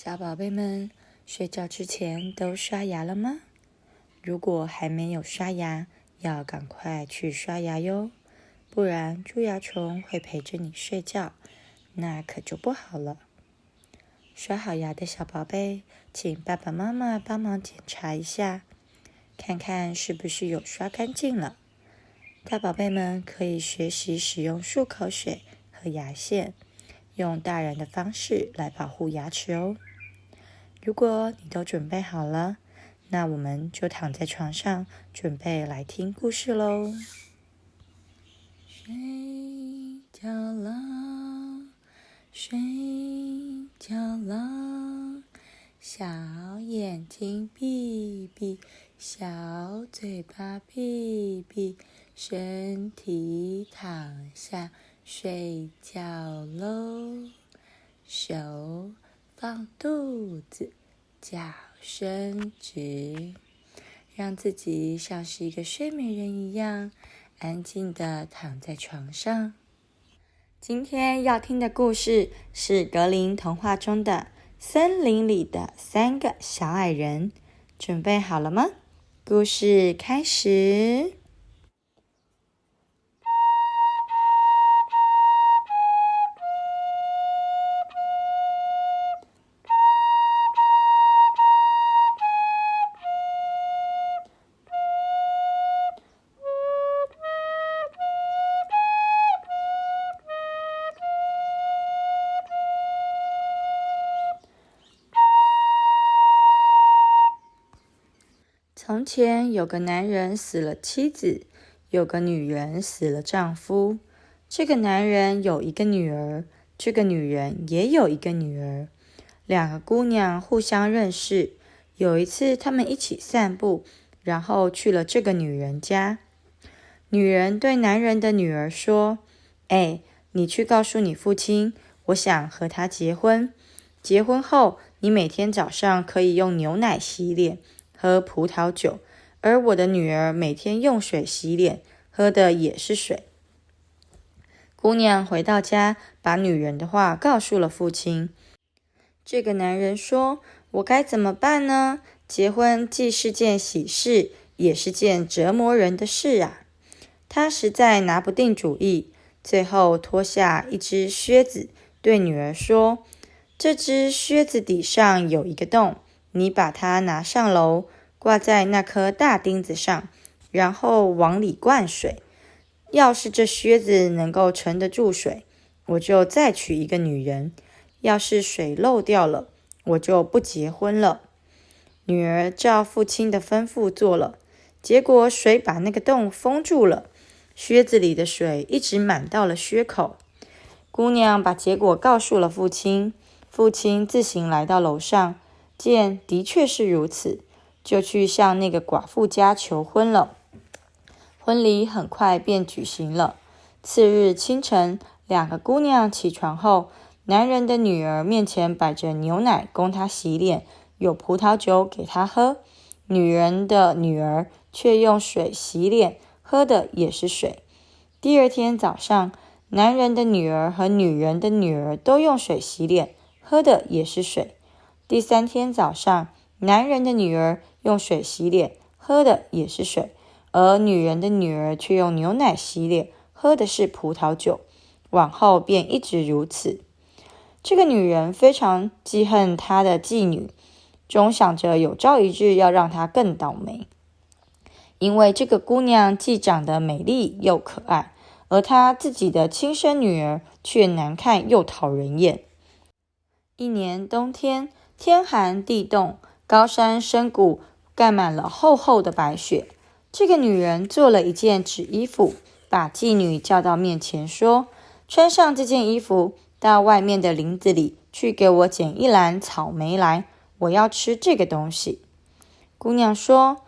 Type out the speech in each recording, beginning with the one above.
小宝贝们，睡觉之前都刷牙了吗？如果还没有刷牙，要赶快去刷牙哟，不然蛀牙虫会陪着你睡觉，那可就不好了。刷好牙的小宝贝，请爸爸妈妈帮忙检查一下，看看是不是有刷干净了。大宝贝们可以学习使用漱口水和牙线，用大人的方式来保护牙齿哦。如果你都准备好了，那我们就躺在床上，准备来听故事咯。睡觉了，睡觉了，小眼睛闭闭，小嘴巴闭闭，身体躺下睡觉咯。手放肚子，脚伸直，让自己像是一个睡美人一样，安静地躺在床上。今天要听的故事是格林童话中的森林里的3个小矮人，准备好了吗？故事开始。从前有个男人死了妻子，有个女人死了丈夫。这个男人有一个女儿，这个女人也有一个女儿。2个姑娘互相认识，有一次她们一起散步，然后去了这个女人家。女人对男人的女儿说：你去告诉你父亲，我想和他结婚。结婚后，你每天早上可以用牛奶洗脸，喝葡萄酒，而我的女儿每天用水洗脸，喝的也是水。姑娘回到家，把女人的话告诉了父亲。这个男人说：我该怎么办呢？结婚既是件喜事，也是件折磨人的事啊。他实在拿不定主意，最后脱下一只靴子，对女儿说：这只靴子底上有一个洞，你把它拿上楼，挂在那颗大钉子上，然后往里灌水。要是这靴子能够沉得住水，我就再娶一个女人；要是水漏掉了，我就不结婚了。女儿照父亲的吩咐做了，结果水把那个洞封住了，靴子里的水一直满到了靴口。姑娘把结果告诉了父亲，父亲自行来到楼上，见的确是如此，就去向那个寡妇家求婚了。婚礼很快便举行了。次日清晨，2个姑娘起床后，男人的女儿面前摆着牛奶供她洗脸，有葡萄酒给她喝。女人的女儿却用水洗脸，喝的也是水。第二天早上，男人的女儿和女人的女儿都用水洗脸，喝的也是水。第3天早上，男人的女儿用水洗脸，喝的也是水，而女人的女儿却用牛奶洗脸，喝的是葡萄酒。往后便一直如此。这个女人非常记恨她的继女，总想着有朝一日要让她更倒霉。因为这个姑娘既长得美丽又可爱，而她自己的亲生女儿却难看又讨人厌。一年冬天，天寒地冻，高山深谷盖满了厚厚的白雪。这个女人做了一件纸衣服，把妓女叫到面前说：穿上这件衣服，到外面的林子里去给我捡一篮草莓来，我要吃这个东西。姑娘说：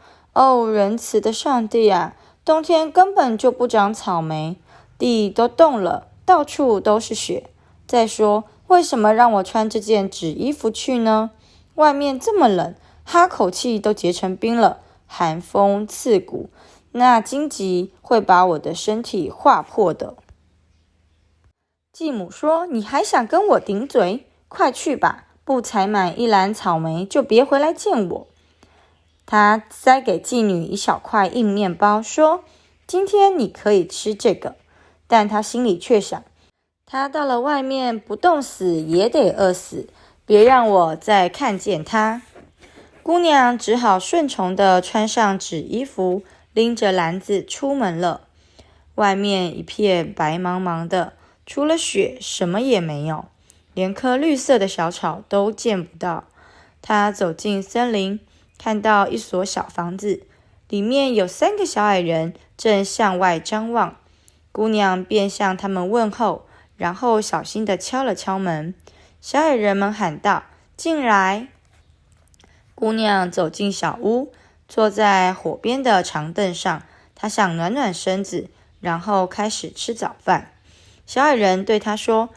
仁慈的上帝啊，冬天根本就不长草莓，地都冻了，到处都是雪。再说，为什么让我穿这件纸衣服去呢？外面这么冷，哈口气都结成冰了，寒风刺骨，那荆棘会把我的身体划破的。继母说：你还想跟我顶嘴？快去吧，不采满一篮草莓，就别回来见我。”他塞给妓女一小块硬面包，说：“今天你可以吃这个。”但他心里却想，他到了外面不冻死也得饿死，别让我再看见他。姑娘只好顺从地穿上纸衣服，拎着篮子出门了。外面一片白茫茫的，除了雪什么也没有，连棵绿色的小草都见不到。她走进森林，看到一所小房子，里面有3个小矮人正向外张望。姑娘便向他们问候，然后小心地敲了敲门。小矮人们喊道：“进来！”姑娘走进小屋，坐在火边的长凳上，她想暖暖身子，然后开始吃早饭。小矮人对她说：“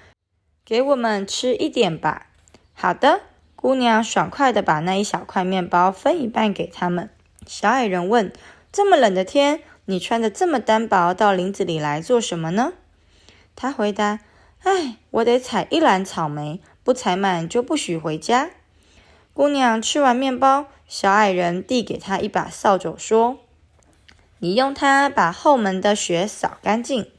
给我们吃一点吧。”好的，姑娘爽快地把那一小块面包分一半给他们。小矮人问：“这么冷的天，你穿得这么单薄，到林子里来做什么呢？”他回答：“我得采一篮草莓，不采满就不许回家。”姑娘吃完面包，小矮人递给她一把扫帚，说：“你用它把后门的雪扫干净。”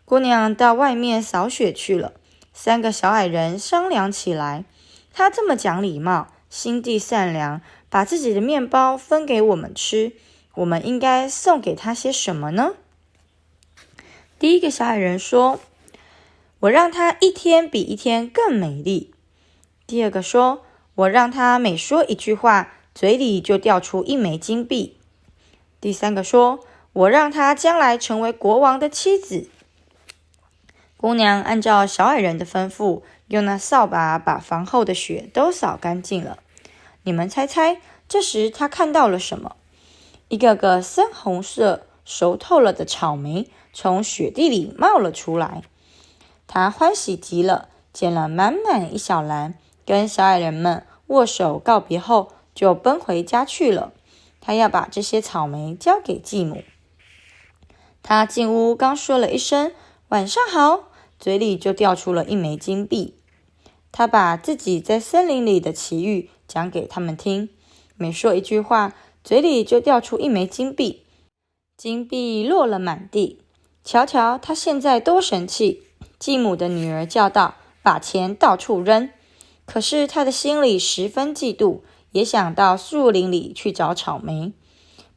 姑娘到外面扫雪去了。3个小矮人商量起来，她这么讲礼貌，心地善良，把自己的面包分给我们吃，我们应该送给她些什么呢？第一个小矮人说：“我让她一天比一天更美丽。”第二个说：“我让她每说一句话，嘴里就掉出1枚金币。”第3个说：“我让她将来成为国王的妻子。”姑娘按照小矮人的吩咐，用那扫把把房后的雪都扫干净了。你们猜猜，这时她看到了什么？一个个深红色、熟透了的草莓从雪地里冒了出来。她欢喜极了，捡了满满一小篮，跟小矮人们握手告别后，就奔回家去了。她要把这些草莓交给继母。她进屋刚说了一声“晚上好”，嘴里就掉出了1枚金币。她把自己在森林里的奇遇讲给他们听，每说一句话，嘴里就掉出1枚金币，金币落了满地。瞧瞧她现在多神气！继母的女儿叫道：“把钱到处扔！”可是她的心里十分嫉妒，也想到树林里去找草莓。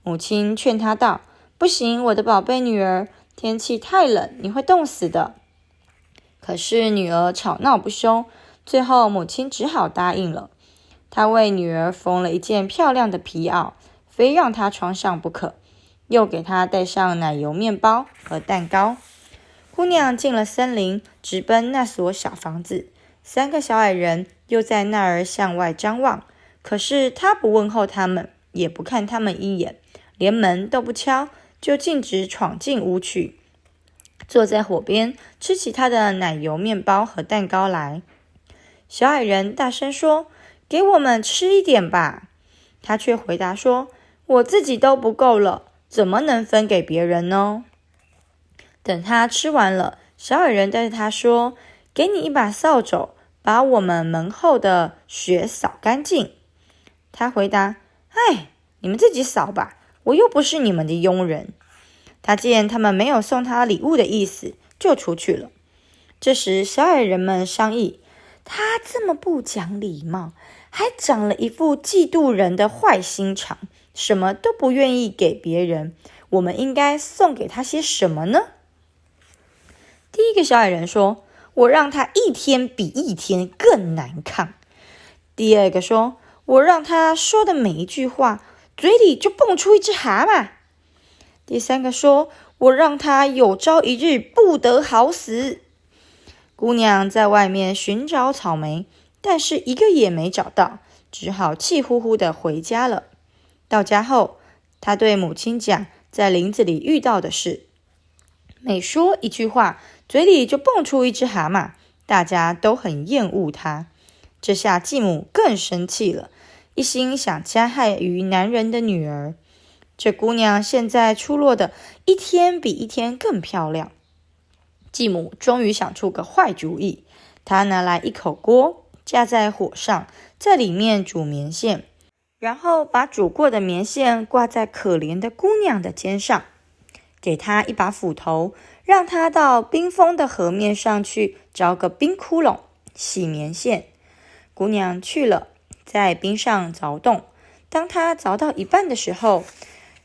母亲劝她道：“不行，我的宝贝女儿，天气太冷，你会冻死的。”可是女儿吵闹不休，最后母亲只好答应了。她为女儿缝了一件漂亮的皮袄，非让她穿上不可，又给她带上奶油面包和蛋糕。姑娘进了森林，直奔那所小房子。3个小矮人又在那儿向外张望，可是她不问候他们，也不看他们一眼，连门都不敲，就径直闯进屋去，坐在火边吃起她的奶油面包和蛋糕来。小矮人大声说：“给我们吃一点吧。”她却回答说：“我自己都不够了，怎么能分给别人呢？”等她吃完了，小矮人对她说：“给你一把扫帚，把我们门后的雪扫干净。”她回答：“你们自己扫吧，我又不是你们的佣人。”她见他们没有送她礼物的意思，就出去了。这时小矮人们商议，她这么不讲礼貌，还长了一副嫉妒人的坏心肠，什么都不愿意给别人，我们应该送给她些什么呢？第一个小矮人说：“我让她一天比一天更难看。”第二个说：“我让她说的每一句话，嘴里就蹦出一只蛤蟆。”第3个说：“我让她有朝一日不得好死。”姑娘在外面寻找草莓，但是一个也没找到，只好气呼呼地回家了。到家后，她对母亲讲在林子里遇到的事。每说一句话，嘴里就蹦出一只蛤蟆，大家都很厌恶她。这下继母更生气了，一心想加害于男人的女儿。这姑娘现在出落的一天比一天更漂亮。继母终于想出个坏主意，她拿来一口锅，架在火上，在里面煮棉线，然后把煮过的棉线挂在可怜的姑娘的肩上，给她一把斧头，让她到冰封的河面上去凿个冰窟窿，洗棉线。姑娘去了，在冰上凿洞。当她凿到一半的时候，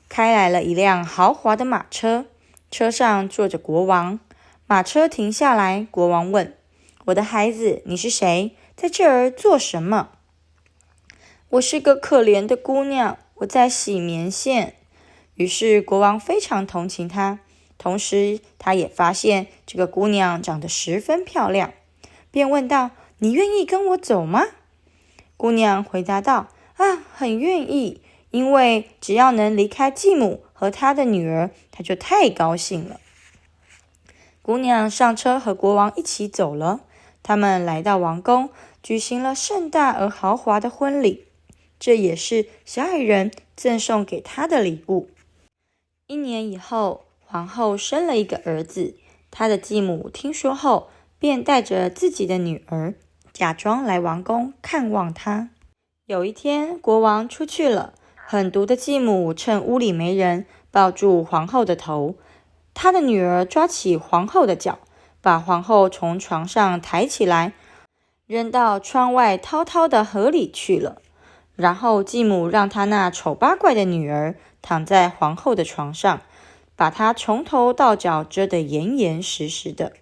开来了一辆豪华的马车，车上坐着国王。马车停下来，国王问：我的孩子，你是谁？在这儿做什么？我是个可怜的姑娘，我在洗棉线。于是国王非常同情她，同时他也发现这个姑娘长得十分漂亮，便问道：你愿意跟我走吗？姑娘回答道：很愿意，因为只要能离开继母和她的女儿，她就太高兴了。姑娘上车和国王一起走了，他们来到王宫，举行了盛大而豪华的婚礼，这也是小矮人赠送给她的礼物。1年以后，皇后生了一个儿子，她的继母听说后，便带着自己的女儿，假装来王宫看望她。有一天，国王出去了，狠毒的继母趁屋里没人，抱住皇后的头。她的女儿抓起皇后的脚，把皇后从床上抬起来，扔到窗外滔滔的河里去了。然后继母让她那丑八怪的女儿躺在皇后的床上，把她从头到脚遮得严严实实的。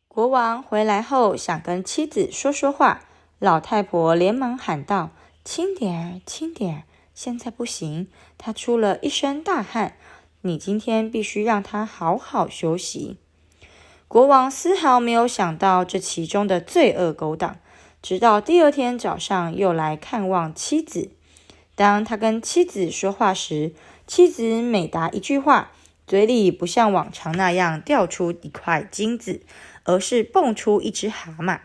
国王回来后想跟妻子说说话，老太婆连忙喊道：轻点，轻点，现在不行，她出了一身大汗，你今天必须让她好好休息。国王丝毫没有想到这其中的罪恶勾当，直到第二天早上又来看望妻子。当他跟妻子说话时，妻子每答一句话，嘴里不像往常那样掉出一块金子，而是蹦出一只蛤蟆。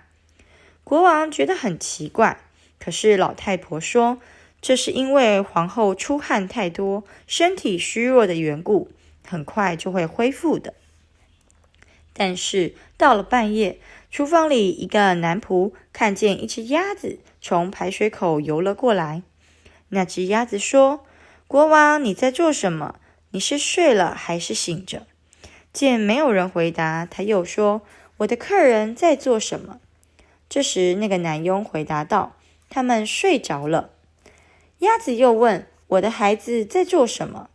国王觉得很奇怪，可是老太婆说，这是因为皇后出汗太多，身体虚弱的缘故，很快就会恢复的。但是到了半夜，厨房里一个男仆看见一只鸭子从排水口游了过来。那只鸭子说：国王，你在做什么？你是睡了还是醒着？见没有人回答，他又说：我的客人在做什么？这时那个男佣回答道：他们睡着了。鸭子又问：我的孩子在做什么？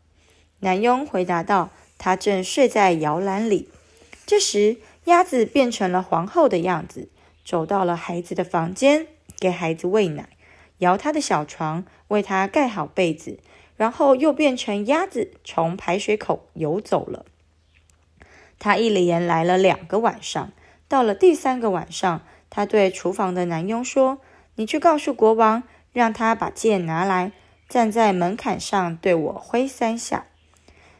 男佣回答道：他正睡在摇篮里。这时鸭子变成了皇后的样子，走到了孩子的房间，给孩子喂奶，摇他的小床，为他盖好被子，然后又变成鸭子，从排水口游走了。他一连来了2个晚上，到了第3个晚上，他对厨房的男佣说：你去告诉国王，让他把剑拿来，站在门槛上对我挥3下。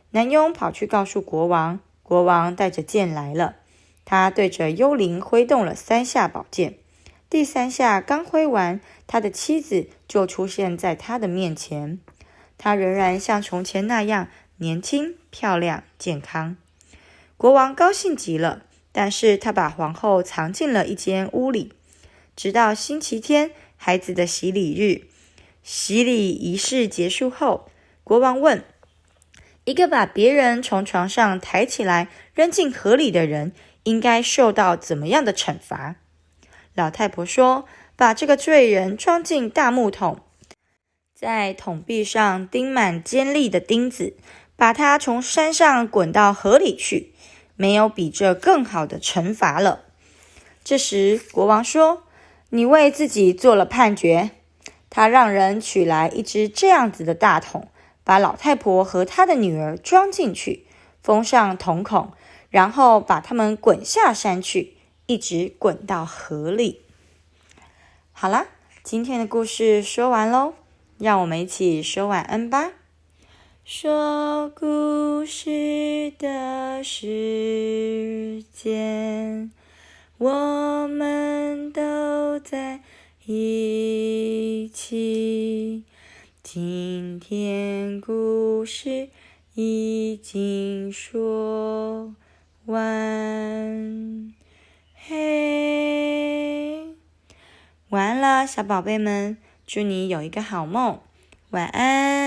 男佣跑去告诉国王，国王带着剑来了，他对着幽灵挥动了3下宝剑。第3下刚挥完，他的妻子就出现在他的面前。她仍然像从前那样年轻、漂亮、健康。国王高兴极了，但是他把皇后藏进了一间屋里，直到星期天，孩子的洗礼日。洗礼仪式结束后，国王问：一个把别人从床上抬起来扔进河里的人，应该受到怎么样的惩罚？老太婆说：把这个罪人装进大木桶，在桶壁上钉满尖利的钉子，把他从山上滚到河里去，没有比这更好的惩罚了。这时国王说：你为自己做了判决。他让人取来一只这样子的大桶，把老太婆和她的女儿装进去，封上桶孔，然后把他们滚下山去，一直滚到河里。好啦，今天的故事说完咯，让我们一起说晚安吧。说故事的时间，我们都在一起。今天故事已经说完，嘿，晚安。了，小宝贝们，祝你有一个好梦，晚安。